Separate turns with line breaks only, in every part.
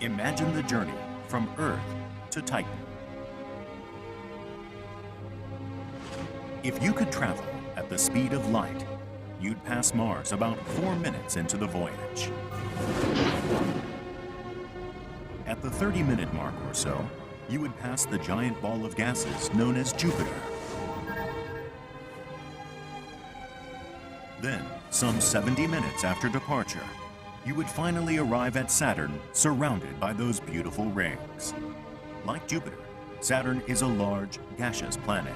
Imagine the journey from Earth to Titan. If you could travel at the speed of light, you'd pass Mars about 4 minutes into the voyage. At the 30-minute mark or so, you would pass the giant ball of gases known as Jupiter. Then, some 70 minutes after departure, you would finally arrive at Saturn surrounded by those beautiful rings. Like Jupiter, Saturn is a large, gaseous planet.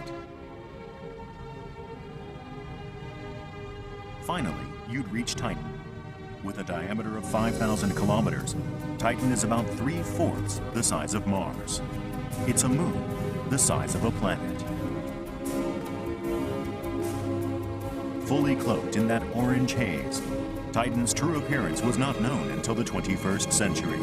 Finally, you'd reach Titan. With a diameter of 5,000 kilometers, Titan is about 3/4 the size of Mars. It's a moon the size of a planet. Fully cloaked in that orange haze, Titan's true appearance was not known until the 21st century.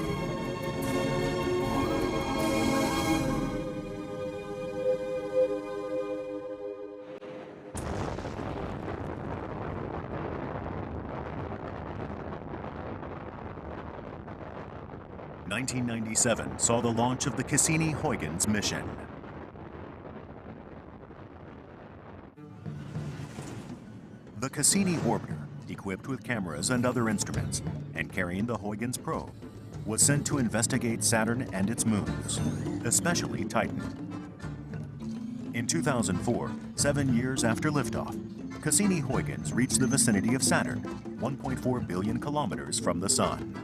(1997) saw the launch of the Cassini-Huygens mission. The Cassini orbiter, equipped with cameras and other instruments, and carrying the Huygens probe, was sent to investigate Saturn and its moons, especially Titan. In 2004, 7 years after liftoff, Cassini-Huygens reached the vicinity of Saturn, 1.4 billion kilometers from the Sun.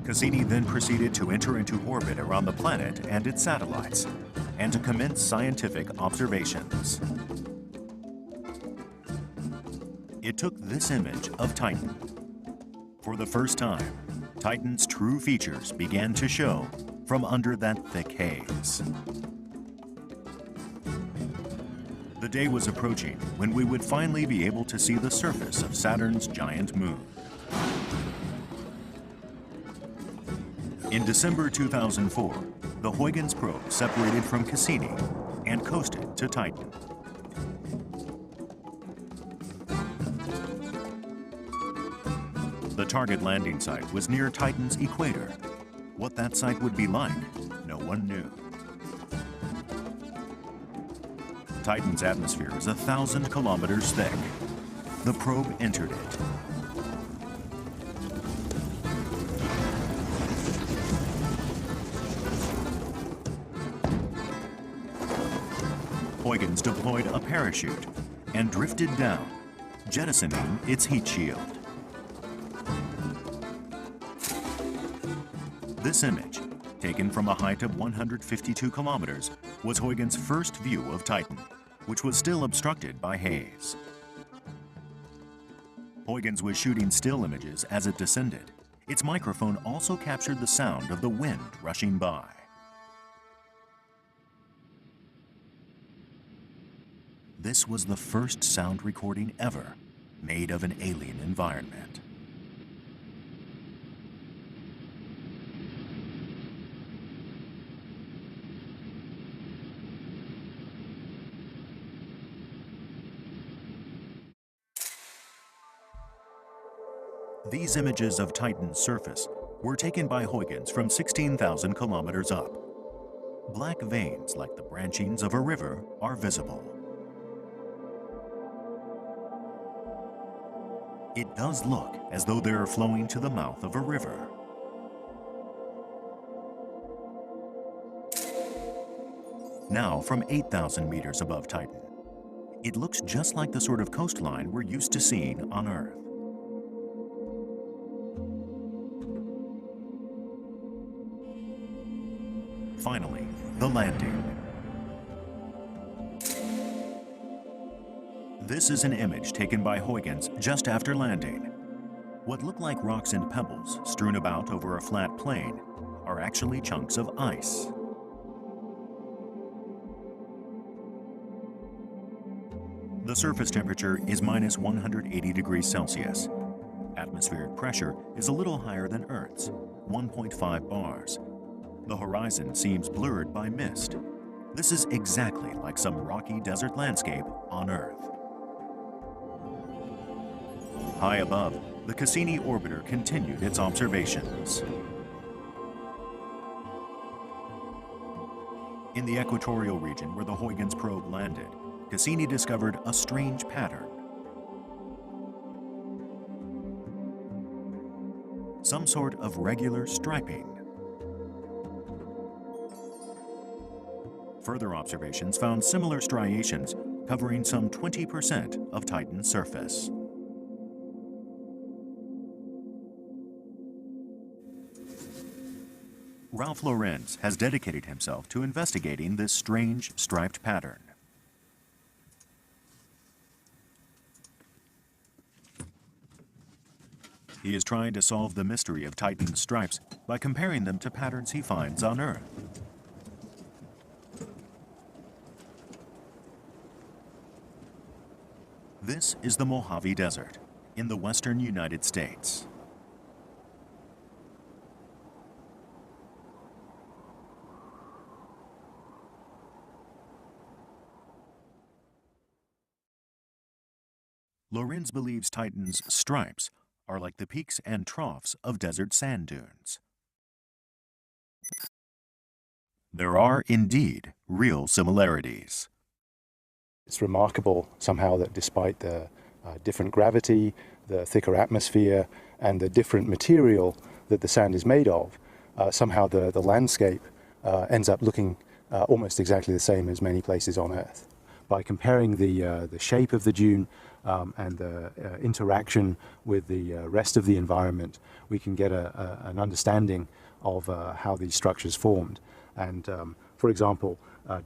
Cassini then proceeded to enter into orbit around the planet and its satellites, and to commence scientific observations. It took this image of Titan. For the first time, Titan's true features began to show from under that thick haze. The day was approaching when we would finally be able to see the surface of Saturn's giant moon. In December 2004, the Huygens probe separated from Cassini and coasted to Titan. The target landing site was near Titan's equator. What that site would be like, no one knew. Titan's atmosphere is 1,000 kilometers thick. The probe entered it. Huygens deployed a parachute and drifted down, jettisoning its heat shield. This image, taken from a height of 152 kilometers, was Huygens' first view of Titan, which was still obstructed by haze. Huygens was shooting still images as it descended. Its microphone also captured the sound of the wind rushing by. This was the first sound recording ever made of an alien environment. These images of Titan's surface were taken by Huygens from 16,000 kilometers up. Black veins like the branchings of a river are visible. It does look as though they are flowing to the mouth of a river. Now, from 8,000 meters above Titan, it looks just like the sort of coastline we're used to seeing on Earth. Finally, the landing. This is an image taken by Huygens just after landing. What look like rocks and pebbles strewn about over a flat plain are actually chunks of ice. The surface temperature is minus 180 degrees Celsius. Atmospheric pressure is a little higher than Earth's, 1.5 bars. The horizon seems blurred by mist. This is exactly like some rocky desert landscape on Earth. High above, the Cassini orbiter continued its observations. In the equatorial region where the Huygens probe landed, Cassini discovered a strange pattern. Some sort of regular striping. Further observations found similar striations covering some 20% of Titan's surface. Ralph Lorenz has dedicated himself to investigating this strange striped pattern. He is trying to solve the mystery of Titan's stripes by comparing them to patterns he finds on Earth. This is the Mojave Desert in the western United States. Lorenz believes Titan's stripes are like the peaks and troughs of desert sand dunes. There are indeed real similarities.
It's remarkable somehow that despite the different gravity, the thicker atmosphere, and the different material that the sand is made of, somehow the landscape ends up looking almost exactly the same as many places on Earth. By comparing the shape of the dune and the interaction with the rest of the environment, we can get an understanding of how these structures formed. And for example,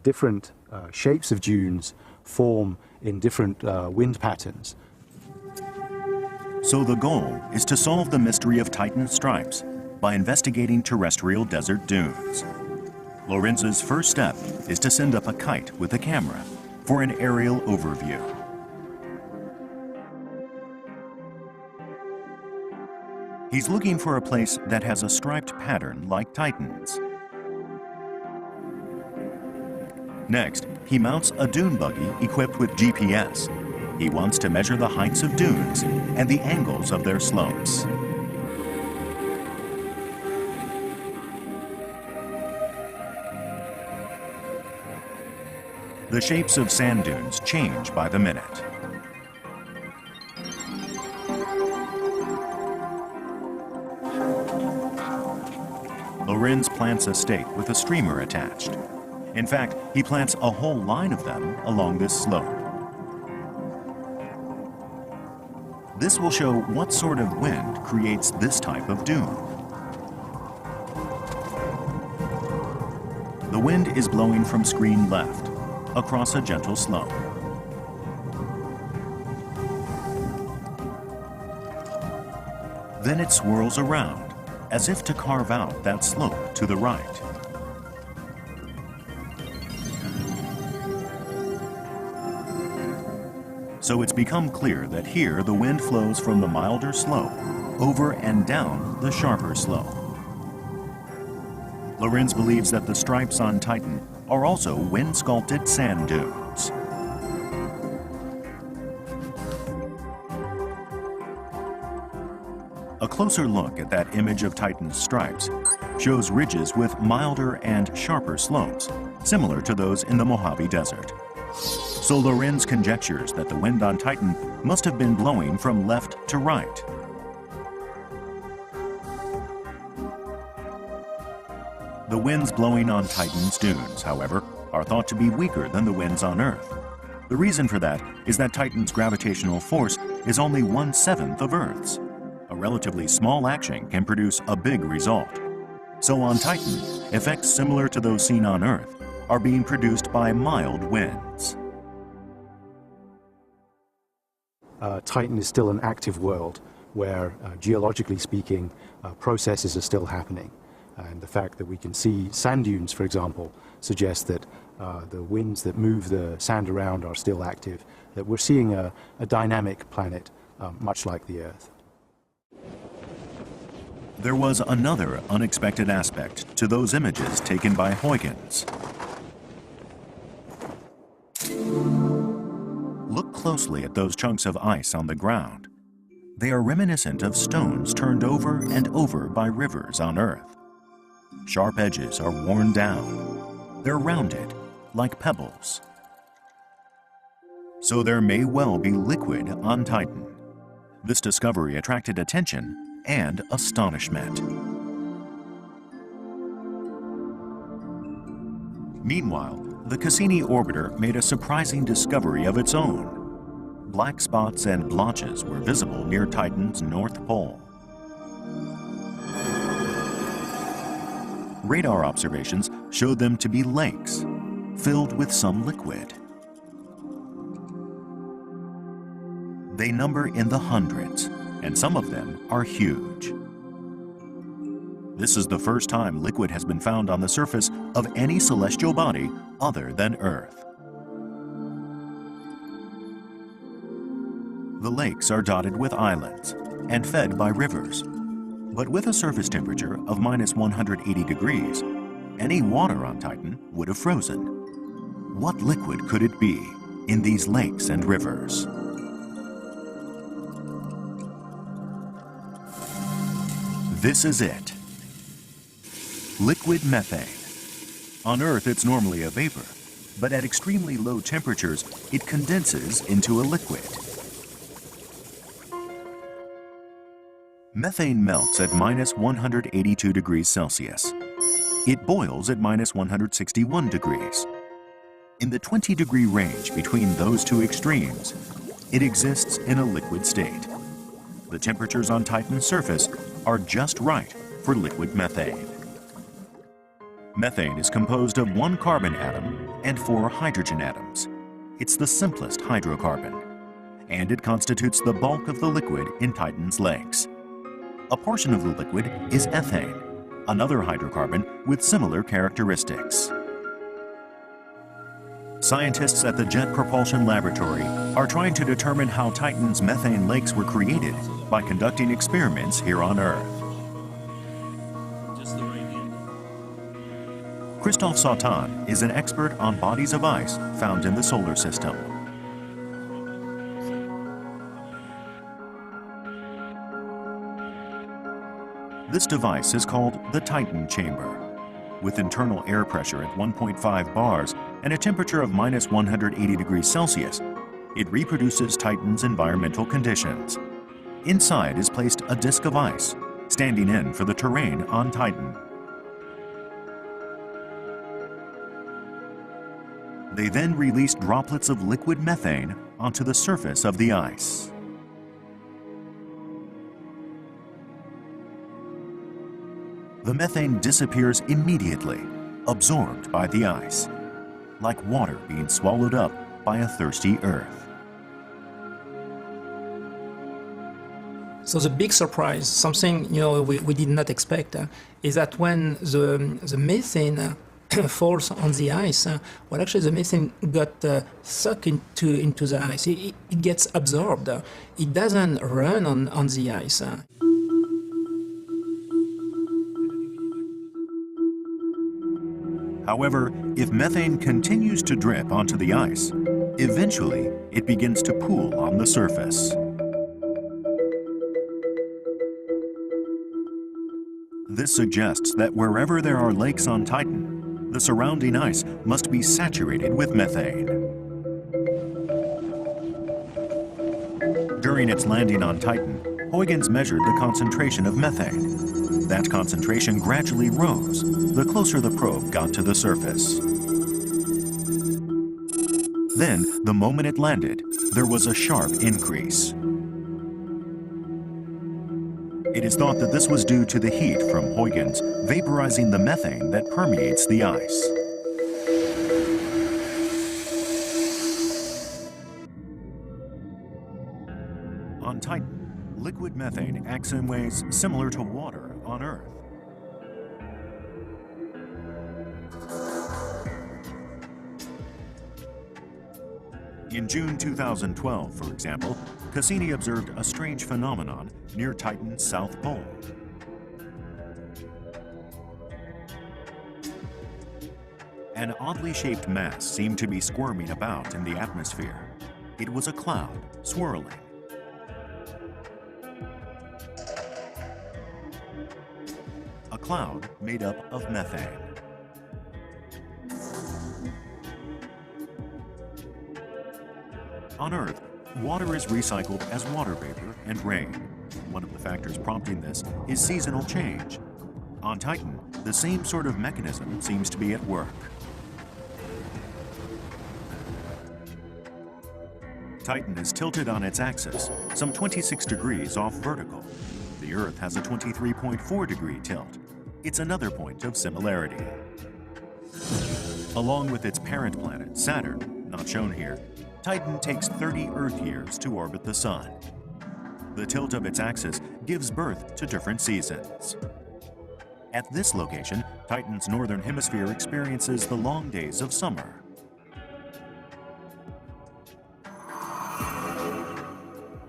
different shapes of dunes form in different wind patterns.
So the goal is to solve the mystery of Titan's stripes by investigating terrestrial desert dunes. Lorenz's first step is to send up a kite with a camera for an aerial overview. He's looking for a place that has a striped pattern like Titan's. Next, he mounts a dune buggy equipped with GPS. He wants to measure the heights of dunes and the angles of their slopes. The shapes of sand dunes change by the minute. Lorenz plants a stake with a streamer attached. In fact, he plants a whole line of them along this slope. This will show what sort of wind creates this type of dune. The wind is blowing from screen left, across a gentle slope. Then it swirls around, as if to carve out that slope to the right. So it's become clear that here the wind flows from the milder slope over and down the sharper slope. Lorenz believes that the stripes on Titan are also wind-sculpted sand dunes. A closer look at that image of Titan's stripes shows ridges with milder and sharper slopes, similar to those in the Mojave Desert. So Lorenz conjectures that the wind on Titan must have been blowing from left to right. The winds blowing on Titan's dunes, however, are thought to be weaker than the winds on Earth. The reason for that is that Titan's gravitational force is only 1/7 of Earth's. A relatively small action can produce a big result. So on Titan, effects similar to those seen on Earth are being produced by mild winds.
Titan is still an active world where, geologically speaking, processes are still happening. And the fact that we can see sand dunes, for example, suggests that the winds that move the sand around are still active, that we're seeing a dynamic planet, much like the Earth.
There was another unexpected aspect to those images taken by Huygens. Look closely at those chunks of ice on the ground. They are reminiscent of stones turned over and over by rivers on Earth. Sharp edges are worn down. They're rounded, like pebbles. So there may well be liquid on Titan. This discovery attracted attention and astonishment. Meanwhile, the Cassini orbiter made a surprising discovery of its own. Black spots and blotches were visible near Titan's north pole. Radar observations showed them to be lakes filled with some liquid. They number in the hundreds, and some of them are huge. This is the first time liquid has been found on the surface of any celestial body other than Earth. The lakes are dotted with islands and fed by rivers. But with a surface temperature of minus 180 degrees, any water on Titan would have frozen. What liquid could it be in these lakes and rivers? This is it. Liquid methane. On Earth, it's normally a vapor, but at extremely low temperatures, it condenses into a liquid. Methane melts at minus 182 degrees Celsius. It boils at minus 161 degrees. In the 20-degree range between those two extremes, it exists in a liquid state. The temperatures on Titan's surface are just right for liquid methane. Methane is composed of one carbon atom and 4 hydrogen atoms. It's the simplest hydrocarbon, and it constitutes the bulk of the liquid in Titan's lakes. A portion of the liquid is ethane, another hydrocarbon with similar characteristics. Scientists at the Jet Propulsion Laboratory are trying to determine how Titan's methane lakes were created by conducting experiments here on Earth. Christophe Saturn is an expert on bodies of ice found in the solar system. This device is called the Titan chamber. With internal air pressure at 1.5 bars and a temperature of minus 180 degrees Celsius, it reproduces Titan's environmental conditions. Inside is placed a disk of ice, standing in for the terrain on Titan. They then release droplets of liquid methane onto the surface of the ice. The methane disappears immediately, absorbed by the ice, like water being swallowed up by a thirsty Earth.
So the big surprise, something we did not expect, is that when the methane falls on the ice, well, actually the methane got sucked into the ice. It gets absorbed. It doesn't run on the ice.
However, if methane continues to drip onto the ice, eventually it begins to pool on the surface. This suggests that wherever there are lakes on Titan, the surrounding ice must be saturated with methane. During its landing on Titan, Huygens measured the concentration of methane. That concentration gradually rose the closer the probe got to the surface. Then, the moment it landed, there was a sharp increase. It is thought that this was due to the heat from Huygens vaporizing the methane that permeates the ice. On Titan, liquid methane acts in ways similar to water on Earth. In June 2012, for example, Cassini observed a strange phenomenon near Titan's south pole. An oddly shaped mass seemed to be squirming about in the atmosphere. It was a cloud, swirling. cloud made up of methane. On Earth, water is recycled as water vapor and rain. One of the factors prompting this is seasonal change. On Titan, the same sort of mechanism seems to be at work. Titan is tilted on its axis, some 26 degrees off vertical. The Earth has a 23.4 degree tilt. It's another point of similarity. Along with its parent planet, Saturn, not shown here, Titan takes 30 Earth years to orbit the Sun. The tilt of its axis gives birth to different seasons. At this location, Titan's northern hemisphere experiences the long days of summer.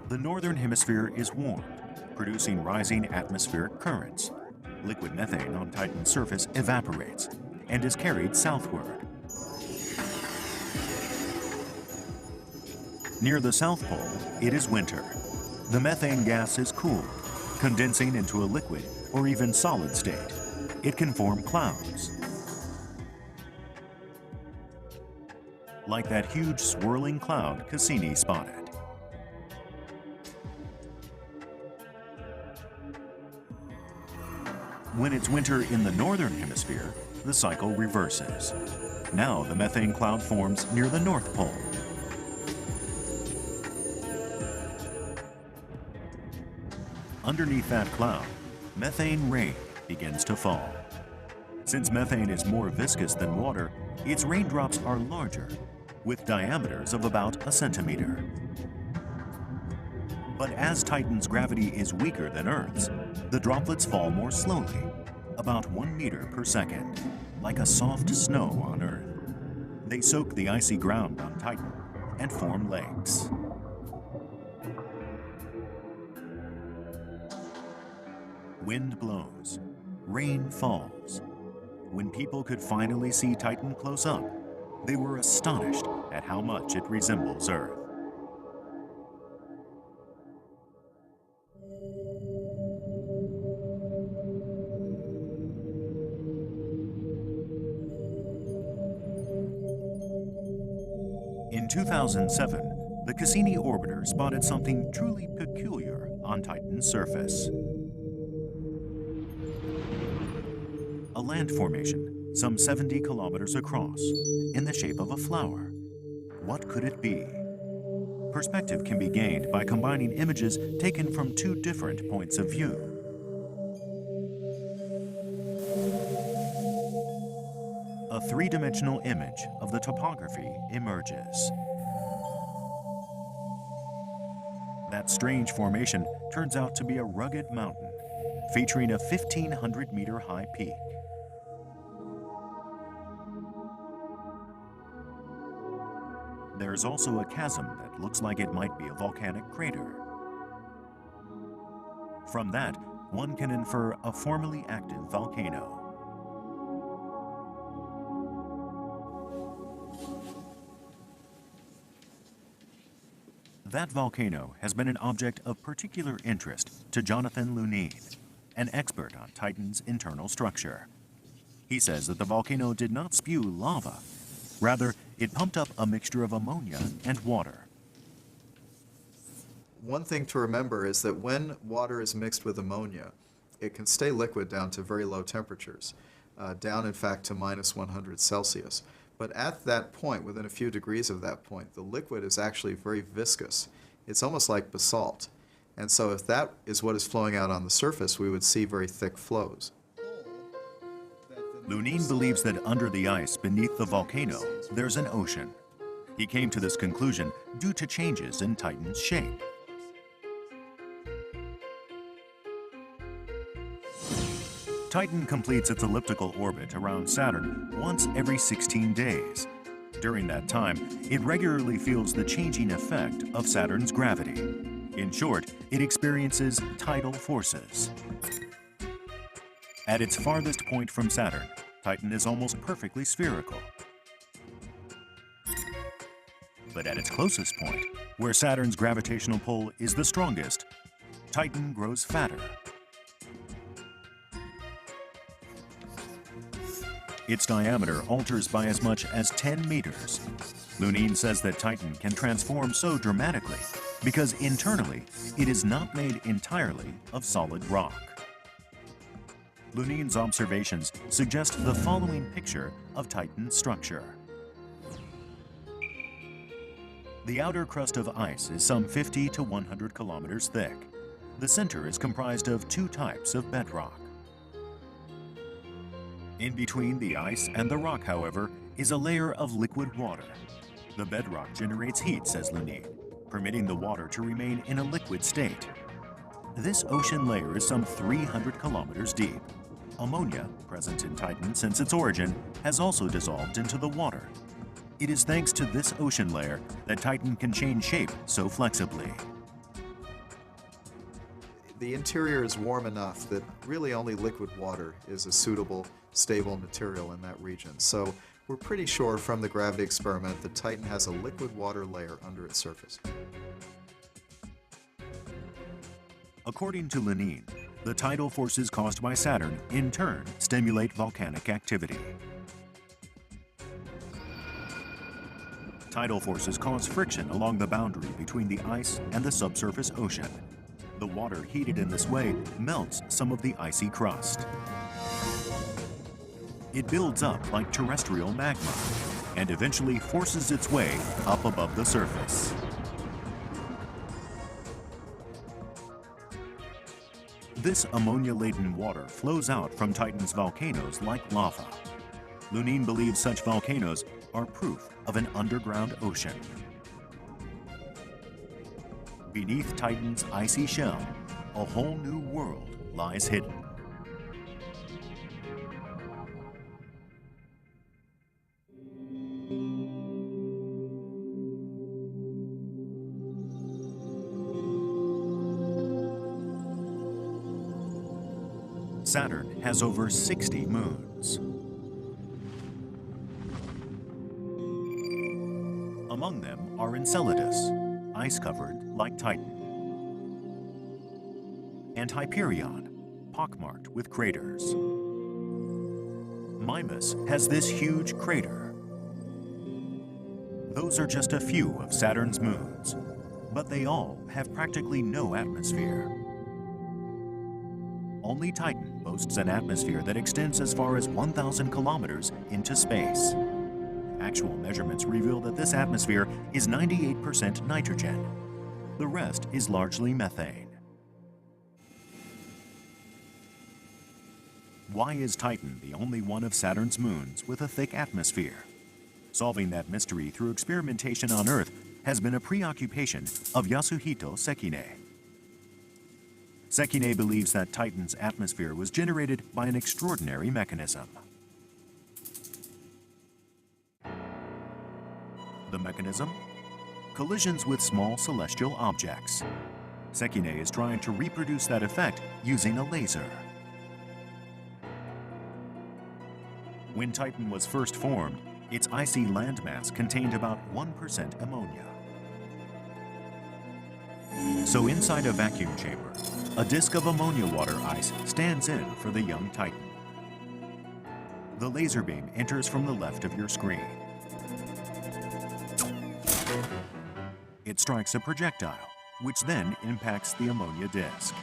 The northern hemisphere is warmed, producing rising atmospheric currents. Liquid methane on Titan's surface evaporates and is carried southward. Near the South Pole, it is winter. The methane gas is cooled, condensing into a liquid or even solid state. It can form clouds. Like that huge swirling cloud Cassini spotted. When it's winter in the northern hemisphere, the cycle reverses. Now the methane cloud forms near the North Pole. Underneath that cloud, methane rain begins to fall. Since methane is more viscous than water, its raindrops are larger, with diameters of about a centimeter. But as Titan's gravity is weaker than Earth's, the droplets fall more slowly, about 1 meter per second, like a soft snow on Earth. They soak the icy ground on Titan and form lakes. Wind blows, rain falls. When people could finally see Titan close up, they were astonished at how much it resembles Earth. In 2007, the Cassini orbiter spotted something truly peculiar on Titan's surface. A land formation, some 70 kilometers across, in the shape of a flower. What could it be? Perspective can be gained by combining images taken from two different points of view. A three-dimensional image of the topography emerges. That strange formation turns out to be a rugged mountain, featuring a 1,500-meter high peak. There's also a chasm that looks like it might be a volcanic crater. From that, one can infer a formerly active volcano. That volcano has been an object of particular interest to Jonathan Lunine, an expert on Titan's internal structure. He says that the volcano did not spew lava. Rather, it pumped up a mixture of ammonia and water.
One thing to remember is that when water is mixed with ammonia, it can stay liquid down to very low temperatures, down in fact to minus 100 Celsius. But at that point, within a few degrees of that point, the liquid is actually very viscous. It's almost like basalt. And so if that is what is flowing out on the surface, we would see very thick flows.
Lunine believes that under the ice beneath the volcano, there's an ocean. He came to this conclusion due to changes in Titan's shape. Titan completes its elliptical orbit around Saturn once every 16 days. During that time, it regularly feels the changing effect of Saturn's gravity. In short, it experiences tidal forces. At its farthest point from Saturn, Titan is almost perfectly spherical. But at its closest point, where Saturn's gravitational pull is the strongest, Titan grows fatter. Its diameter alters by as much as 10 meters. Lunine says that Titan can transform so dramatically because internally it is not made entirely of solid rock. Lunine's observations suggest the following picture of Titan's structure. The outer crust of ice is some 50 to 100 kilometers thick. The center is comprised of two types of bedrock. In between the ice and the rock, however, is a layer of liquid water. The bedrock generates heat, says Lunine, permitting the water to remain in a liquid state. This ocean layer is some 300 kilometers deep. Ammonia, present in Titan since its origin, has also dissolved into the water. It is thanks to this ocean layer that Titan can change shape so flexibly.
The interior is warm enough that really only liquid water is a suitable, stable material in that region. So we're pretty sure from the gravity experiment that Titan has a liquid water layer under its surface.
According to Lunine, the tidal forces caused by Saturn in turn stimulate volcanic activity. Tidal forces cause friction along the boundary between the ice and the subsurface ocean. The water heated in this way melts some of the icy crust. It builds up like terrestrial magma and eventually forces its way up above the surface. This ammonia-laden water flows out from Titan's volcanoes like lava. Lunine believes such volcanoes are proof of an underground ocean. Beneath Titan's icy shell, a whole new world lies hidden. Saturn has over 60 moons. Among them are Enceladus, ice-covered like Titan, and Hyperion, pockmarked with craters. Mimas has this huge crater. Those are just a few of Saturn's moons, but they all have practically no atmosphere. Only Titan boasts an atmosphere that extends as far as 1,000 kilometers into space. Actual measurements reveal that this atmosphere is 98% nitrogen. The rest is largely methane. Why is Titan the only one of Saturn's moons with a thick atmosphere? Solving that mystery through experimentation on Earth has been a preoccupation of Yasuhito Sekine. Sekine believes that Titan's atmosphere was generated by an extraordinary mechanism. The mechanism? Collisions with small celestial objects. Sekine is trying to reproduce that effect using a laser. When Titan was first formed, its icy landmass contained about 1% ammonia. So inside a vacuum chamber, a disk of ammonia water ice stands in for the young Titan. The laser beam enters from the left of your screen. It strikes a projectile, which then impacts the ammonia disk.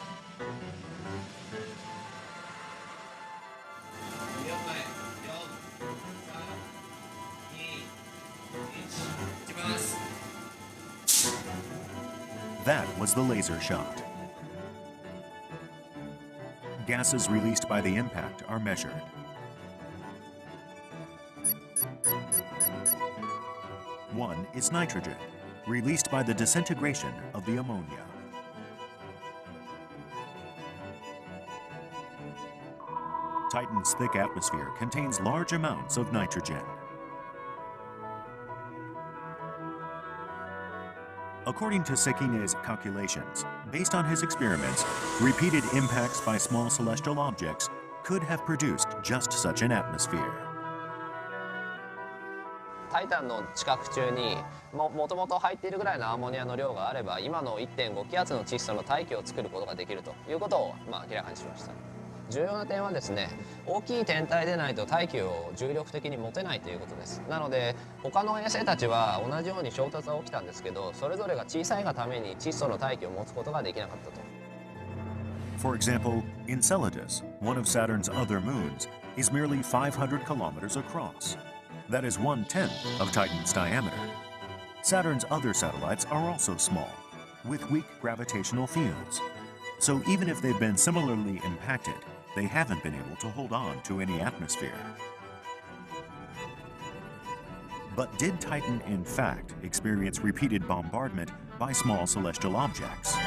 That was the laser shot. Gases released by the impact are measured. One is nitrogen, released by the disintegration of the ammonia. Titan's thick atmosphere contains large amounts of nitrogen. According to Sekine's calculations, based on his experiments, repeated impacts by small celestial objects could have produced just such an atmosphere.
タイタンの地殻中にもともと入っているぐらいのアンモニアの量があれば今の1.5気圧の窒素の大気を作ることができるということを明らかにしました。重要な点はですね、大きい天体でないと大気を重力的に持てないということです。なので他の衛星たちは同じように衝突は起きたんですけど、それぞれが小さいがために窒素の大気を持つことができなかったと。
For example, Enceladus, one of Saturn's other moons, is merely 500 kilometers across. That is 1/10 of Titan's diameter. Saturn's other satellites are also small, with weak gravitational fields. So even if they've been similarly impacted, they haven't been able to hold on to any atmosphere. But did Titan in fact experience repeated bombardment by small celestial objects?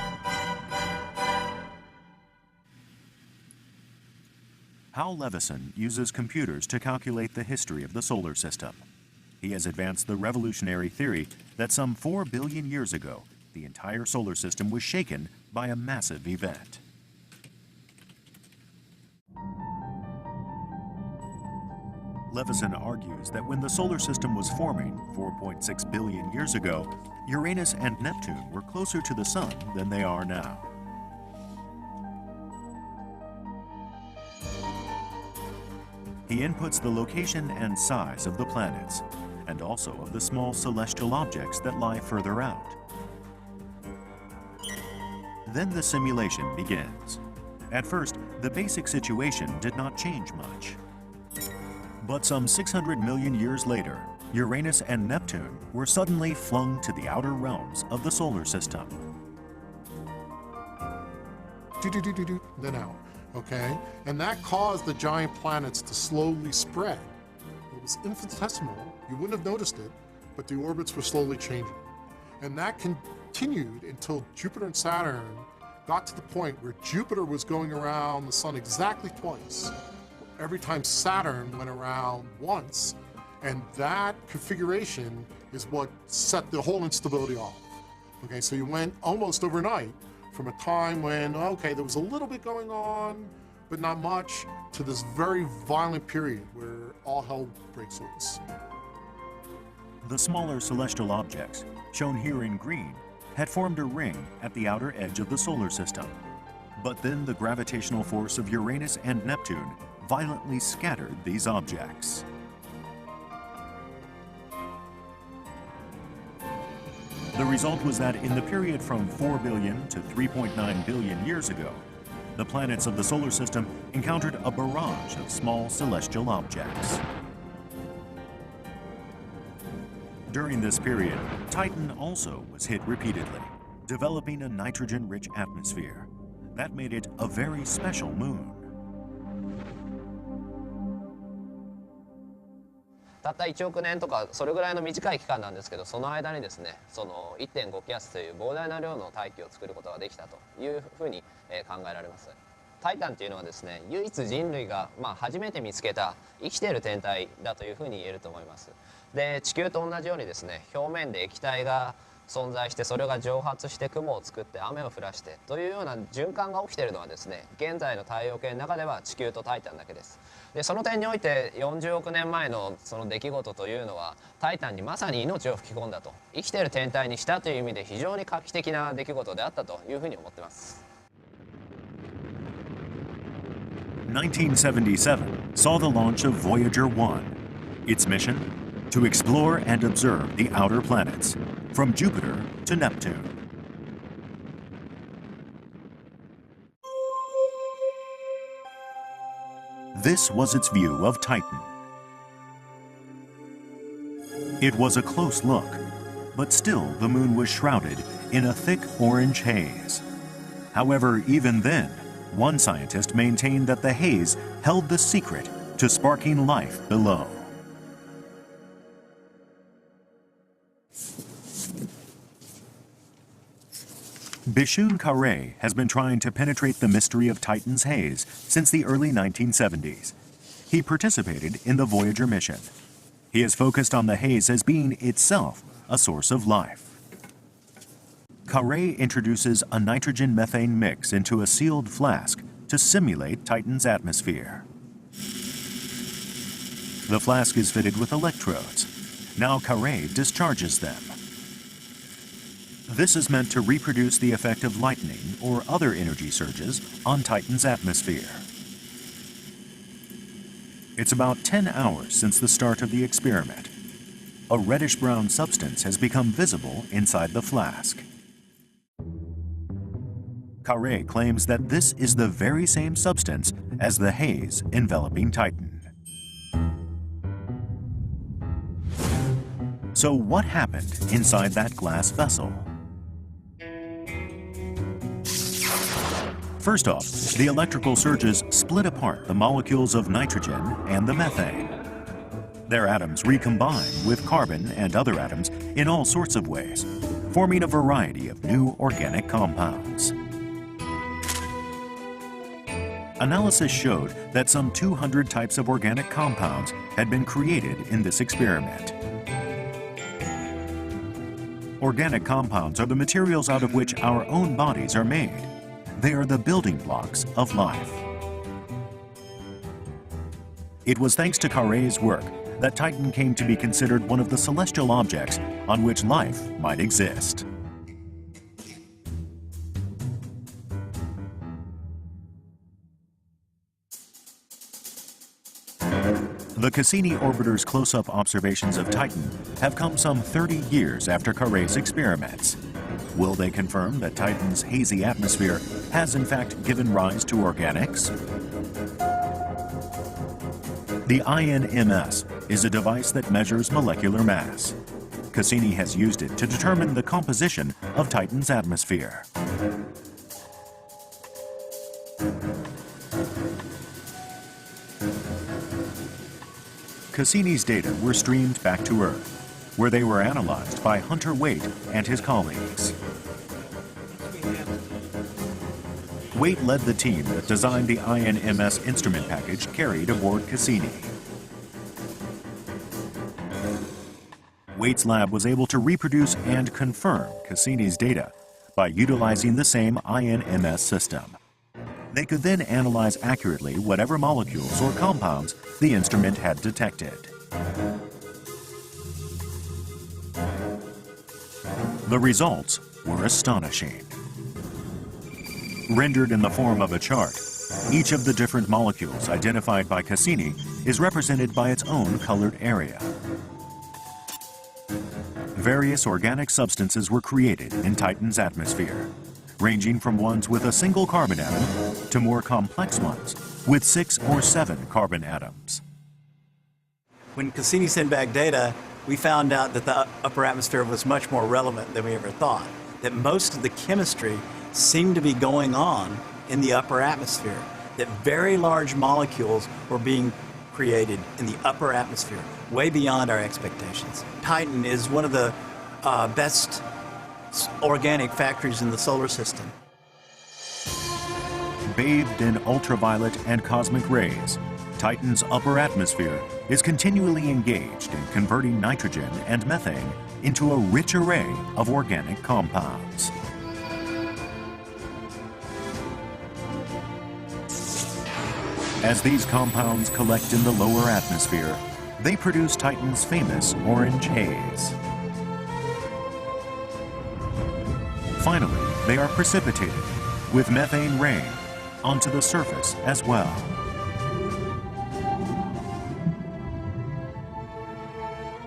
Hal Levison uses computers to calculate the history of the solar system. He has advanced the revolutionary theory that some 4 billion years ago, the entire solar system was shaken by a massive event. Levison argues that when the solar system was forming 4.6 billion years ago, Uranus and Neptune were closer to the Sun than they are now. He inputs the location and size of the planets, and also of the small celestial objects that lie further out. Then the simulation begins. At first, the basic situation did not change much. But some 600 million years later, Uranus and Neptune were suddenly flung to the outer realms of the solar system.
Then out. Okay? And that caused the giant planets to slowly spread. It was infinitesimal, you wouldn't have noticed it, but the orbits were slowly changing. And that continued until Jupiter and Saturn got to the point where Jupiter was going around the Sun exactly twice. Every time Saturn went around once, and that configuration is what set the whole instability off. Okay, so you went almost overnight from a time when, okay, there was a little bit going on, but not much, to this very violent period where all hell breaks loose.
The smaller celestial objects, shown here in green, had formed a ring at the outer edge of the solar system. But then the gravitational force of Uranus and Neptune violently scattered these objects. The result was that in the period from 4 billion to 3.9 billion years ago, the planets of the solar system encountered a barrage of small celestial objects. During this period, Titan also was hit repeatedly, developing a nitrogen-rich atmosphere. That made it a very special moon.
たった1億年とかそれぐらいの短い期間なんですけど、その間にですね、その 1.5 気圧という膨大な量の大気を作ることができたというふうに考えられます。タイタンというのはですね、唯一人類が初めて見つけた生きている天体だというふうに言えると思います。で、地球と同じようにですね、表面で液体が存在して、それが蒸発して雲を作って雨を降らしてというような循環が起きているのはですね、現在の太陽系の中では地球とタイタンだけです。で、その点において40億年前のその出来事というのはタイタンにまさに命を吹き込んだと、生きている天体にしたという意味で非常に画期的な出来事であったというふうに思っています。
1977 saw the launch of Voyager 1. Its mission? To explore and observe the outer planets, from Jupiter to Neptune. This was its view of Titan. It was a close look, but still the moon was shrouded in a thick orange haze. However, even then, one scientist maintained that the haze held the secret to sparking life below. Bishun Kare has been trying to penetrate the mystery of Titan's haze since the early 1970s. He participated in the Voyager mission. He is focused on the haze as being itself a source of life. Kare introduces a nitrogen-methane mix into a sealed flask to simulate Titan's atmosphere. The flask is fitted with electrodes. Now Kare discharges them. This is meant to reproduce the effect of lightning or other energy surges on Titan's atmosphere. It's about 10 hours since the start of the experiment. A reddish-brown substance has become visible inside the flask. Carré claims that this is the very same substance as the haze enveloping Titan. So what happened inside that glass vessel? First off, the electrical surges split apart the molecules of nitrogen and the methane. Their atoms recombine with carbon and other atoms in all sorts of ways, forming a variety of new organic compounds. Analysis showed that some 200 types of organic compounds had been created in this experiment. Organic compounds are the materials out of which our own bodies are made. They are the building blocks of life. It was thanks to Carré's work that Titan came to be considered one of the celestial objects on which life might exist. The Cassini orbiter's close-up observations of Titan have come some 30 years after Carré's experiments. Will they confirm that Titan's hazy atmosphere has in fact given rise to organics? The INMS is a device that measures molecular mass. Cassini has used it to determine the composition of Titan's atmosphere. Cassini's data were streamed back to Earth, where they were analyzed by Hunter Waite and his colleagues. Waite led the team that designed the INMS instrument package carried aboard Cassini. Waite's lab was able to reproduce and confirm Cassini's data by utilizing the same INMS system. They could then analyze accurately whatever molecules or compounds the instrument had detected. The results were astonishing. Rendered in the form of a chart, each of the different molecules identified by Cassini is represented by its own colored area. Various organic substances were created in Titan's atmosphere, ranging from ones with a single carbon atom to more complex ones with 6 or 7 carbon atoms.
When Cassini sent back data, we found out that the upper atmosphere was much more relevant than we ever thought, that most of the chemistry seemed to be going on in the upper atmosphere, that very large molecules were being created in the upper atmosphere, way beyond our expectations. Titan is one of the best organic factories in the solar system.
Bathed in ultraviolet and cosmic rays, Titan's upper atmosphere is continually engaged in converting nitrogen and methane into a rich array of organic compounds. As these compounds collect in the lower atmosphere, they produce Titan's famous orange haze. Finally, they are precipitated with methane rain onto the surface as well.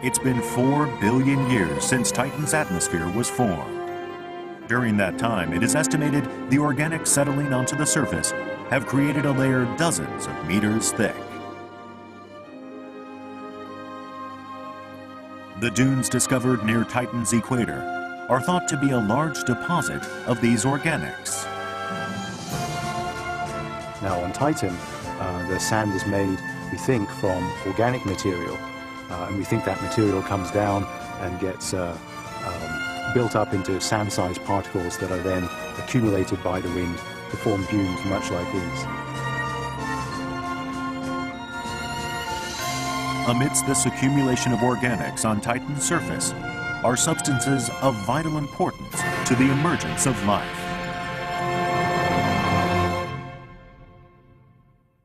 It's been 4 billion years since Titan's atmosphere was formed. During that time, it is estimated the organics settling onto the surface have created a layer dozens of meters thick. The dunes discovered near Titan's equator are thought to be a large deposit of these organics.
Now on Titan, the sand is made, we think, from organic material, and we think that material comes down and gets built up into sand-sized particles that are then accumulated by the wind to form dunes much like these.
Amidst this accumulation of organics on Titan's surface are substances of vital importance to the emergence of life.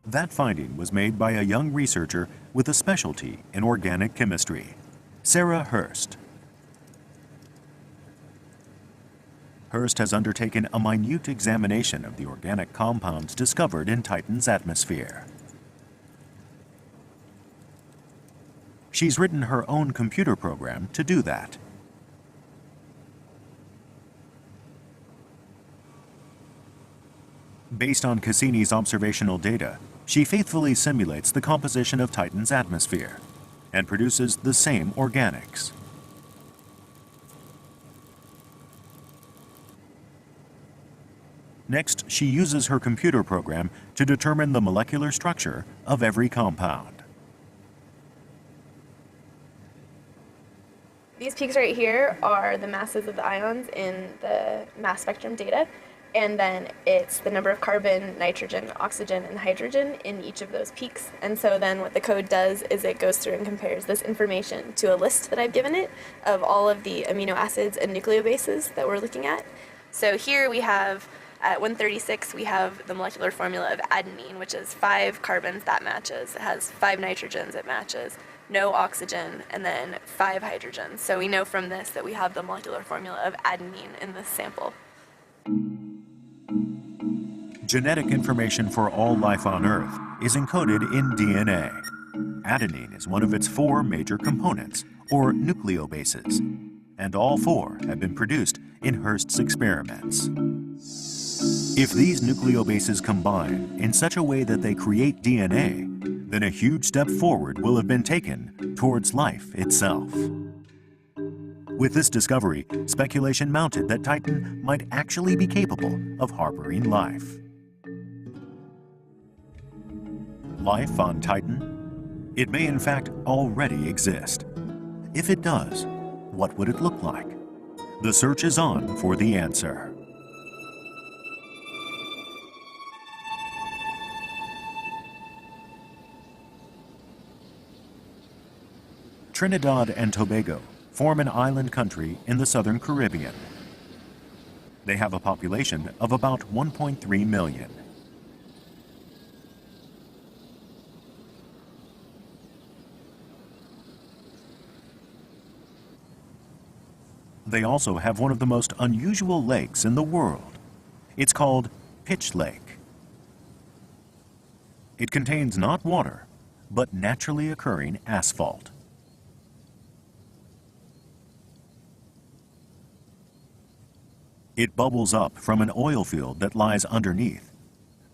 That finding was made by a young researcher with a specialty in organic chemistry, Sarah Hurst. Hurst has undertaken a minute examination of the organic compounds discovered in Titan's atmosphere. She's written her own computer program to do that. Based on Cassini's observational data, she faithfully simulates the composition of Titan's atmosphere and produces the same organics. Next, she uses her computer program to determine the molecular structure of every compound.
These peaks right here are the masses of the ions in the mass spectrum data, and then it's the number of carbon, nitrogen, oxygen, and hydrogen in each of those peaks. And so then what the code does is it goes through and compares this information to a list that I've given it of all of the amino acids and nucleobases that we're looking at. So here we have, at 136, we have the molecular formula of adenine, which is 5 carbons, that matches. It has 5 nitrogens, it matches. No oxygen, and then 5 hydrogens. So we know from this that we have the molecular formula of adenine in this sample.
Genetic information for all life on Earth is encoded in DNA. Adenine is one of its 4 major components, or nucleobases, and all 4 have been produced in Hurst's experiments. If these nucleobases combine in such a way that they create DNA, then a huge step forward will have been taken towards life itself. With this discovery, speculation mounted that Titan might actually be capable of harboring life. Life on Titan? It may in fact already exist. If it does, what would it look like? The search is on for the answer. Trinidad and Tobago form an island country in the southern Caribbean. They have a population of about 1.3 million. They also have one of the most unusual lakes in the world. It's called Pitch Lake. It contains not water, but naturally occurring asphalt. It bubbles up from an oil field that lies underneath,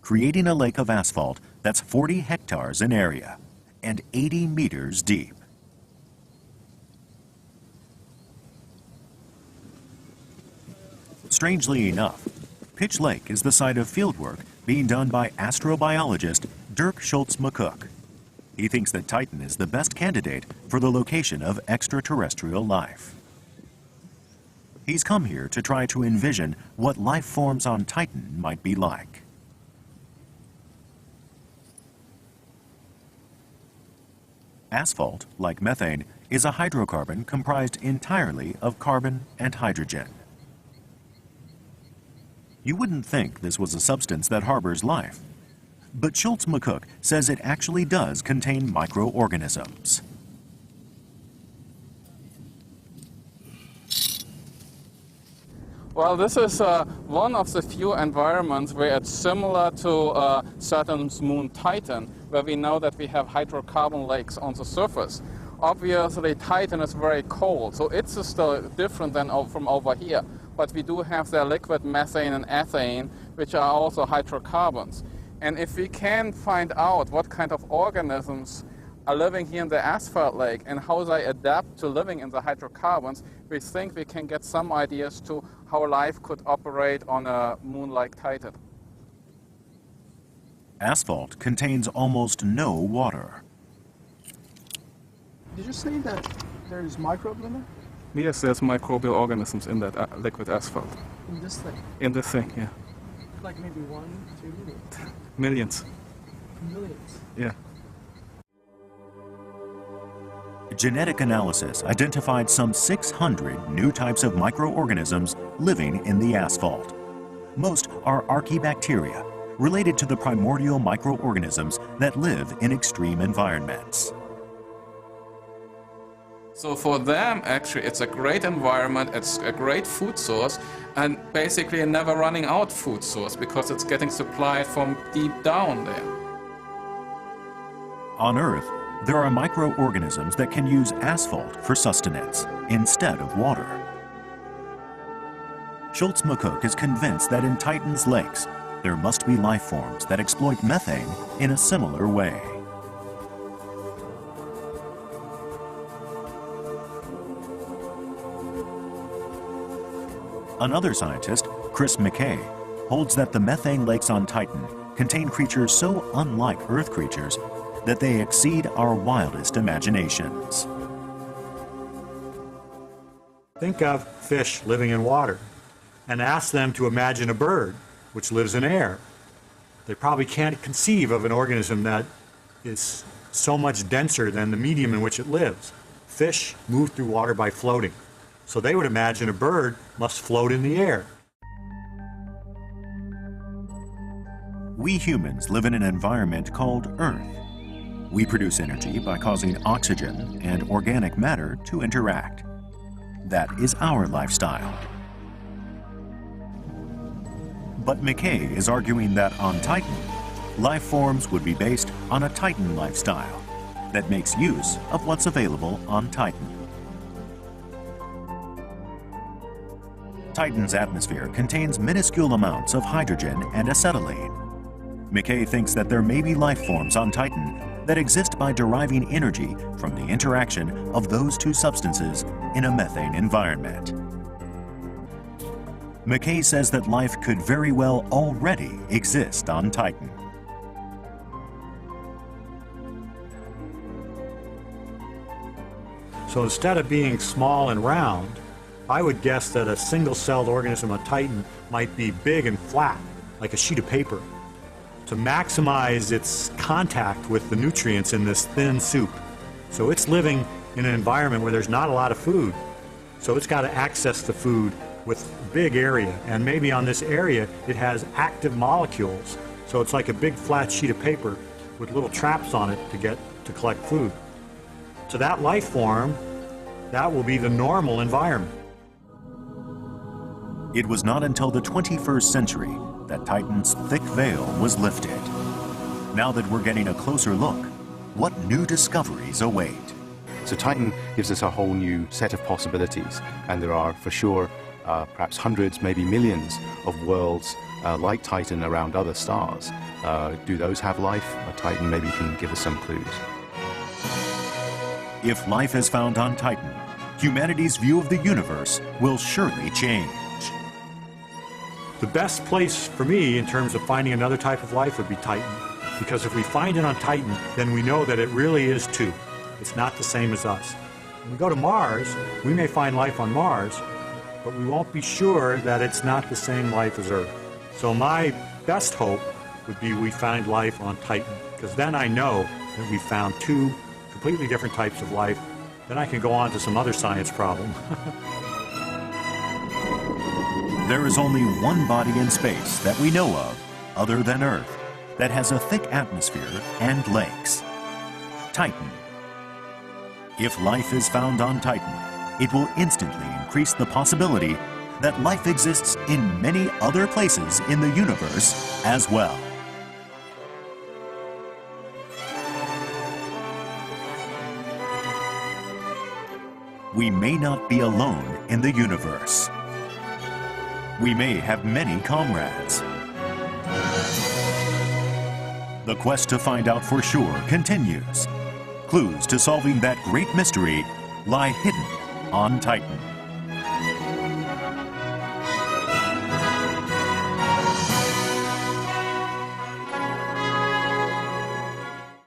creating a lake of asphalt that's 40 hectares in area and 80 meters deep. Strangely enough, Pitch Lake is the site of fieldwork being done by astrobiologist Dirk Schultz-McCook. He thinks that Titan is the best candidate for the location of extraterrestrial life. He's come here to try to envision what life forms on Titan might be like. Asphalt, like methane, is a hydrocarbon comprised entirely of carbon and hydrogen. You wouldn't think this was a substance that harbors life, but Schultz-McCook says it actually does contain microorganisms.
Well, this is one of the few environments where it's similar to Saturn's moon Titan, where we know that we have hydrocarbon lakes on the surface. Obviously, Titan is very cold, so it's still different than from over here. But we do have the liquid methane and ethane, which are also hydrocarbons. And if we can find out what kind of organisms are living here in the asphalt lake and how they adapt to living in the hydrocarbons, we think we can get some ideas to how life could operate on a moon like Titan.
Asphalt contains almost no water.
Did you say that there's microbes in it?
Yes, there's microbial organisms in that liquid asphalt.
In this thing?
In this thing, yeah.
Like maybe 1, 2 million?
Millions.
Millions?
Yeah.
Genetic analysis identified some 600 new types of microorganisms living in the asphalt. Most are archaebacteria, related to the primordial microorganisms that live in extreme environments.
So for them, actually, it's a great environment, it's a great food source, and basically a never running out food source because it's getting supplied from deep down there.
On Earth, there are microorganisms that can use asphalt for sustenance instead of water. Schultz-McCook is convinced that in Titan's lakes, there must be life forms that exploit methane in a similar way. Another scientist, Chris McKay, holds that the methane lakes on Titan contain creatures so unlike Earth creatures that they exceed our wildest imaginations.
Think of fish living in water and ask them to imagine a bird which lives in air. They probably can't conceive of an organism that is so much denser than the medium in which it lives. Fish move through water by floating. So they would imagine a bird must float in the air.
We humans live in an environment called Earth. We produce energy by causing oxygen and organic matter to interact. That is our lifestyle. But McKay is arguing that on Titan, life forms would be based on a Titan lifestyle that makes use of what's available on Titan. Titan's atmosphere contains minuscule amounts of hydrogen and acetylene. McKay thinks that there may be life forms on Titan that exist by deriving energy from the interaction of those two substances in a methane environment. McKay says that life could very well already exist on Titan.
So instead of being small and round, I would guess that a single-celled organism on Titan might be big and flat, like a sheet of paper, to maximize its contact with the nutrients in this thin soup. So it's living in an environment where there's not a lot of food. So it's got to access the food with a big area. And maybe on this area, it has active molecules. So it's like a big flat sheet of paper with little traps on it to collect food. So that life form, that will be the normal environment.
It was not until the 21st century that Titan's thick veil was lifted. Now that we're getting a closer look, what new discoveries await?
So Titan gives us a whole new set of possibilities, and there are for sure perhaps hundreds, maybe millions of worlds like Titan around other stars. Do those have life? Titan maybe can give us some clues.
If life is found on Titan, humanity's view of the universe will surely change.
The best place for me in terms of finding another type of life would be Titan. Because if we find it on Titan, then we know that it really is too. It's not the same as us. When we go to Mars, we may find life on Mars, but we won't be sure that it's not the same life as Earth. So my best hope would be we find life on Titan, because then I know that we found two completely different types of life. Then I can go on to some other science problem.
There is only one body in space that we know of, other than Earth, that has a thick atmosphere and lakes. Titan. If life is found on Titan, it will instantly increase the possibility that life exists in many other places in the universe as well. We may not be alone in the universe. We may have many comrades. The quest to find out for sure continues. Clues to solving that great mystery lie hidden on Titan.